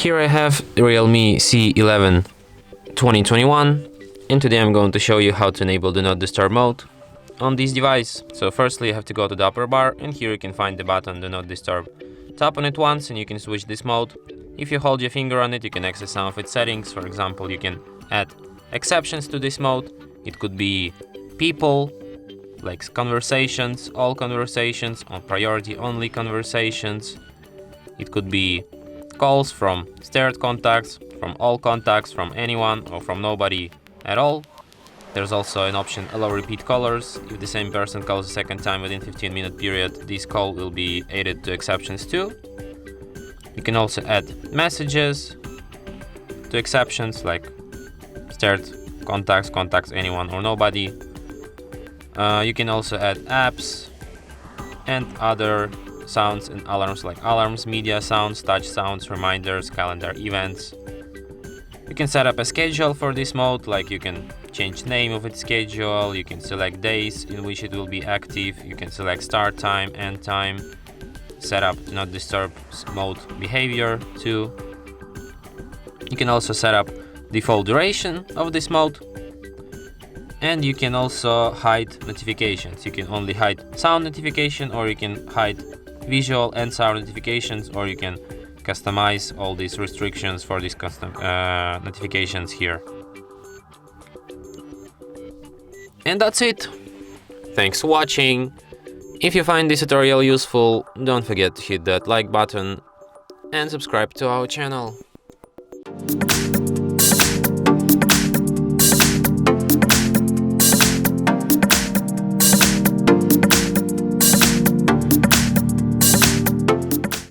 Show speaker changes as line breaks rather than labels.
Here I have REALME C11 2021, and today I'm going to show you how to enable Do Not Disturb mode on this device. So firstly you have to go to the upper bar, and here you can find the button Do Not Disturb. Tap on it once and you can switch this mode. If you hold your finger on it, you can access some of its settings. For example, you can add exceptions to this mode. It could be people, like conversations, all conversations, on priority only conversations. It could be calls from shared contacts, from all contacts, from anyone, or from nobody at all. There's also an option allow repeat callers. If the same person calls a second time within 15-minute period, this call will be added to exceptions too. You can also add messages to exceptions, like shared contacts, anyone or nobody. You can also add apps and other sounds and alarms, like alarms, media sounds, touch sounds, reminders, calendar events. You can set up a schedule for this mode, like you can change name of its schedule, you can select days in which it will be active, you can select start time, end time, set up Do Not Disturb mode behavior too. You can also set up default duration of this mode, and you can also hide notifications. You can only hide sound notification, or you can hide visual and sound notifications, or you can customize all these restrictions for these custom notifications here. And that's it. Thanks for watching. If you find this tutorial useful, don't forget to hit that like button and subscribe to our channel.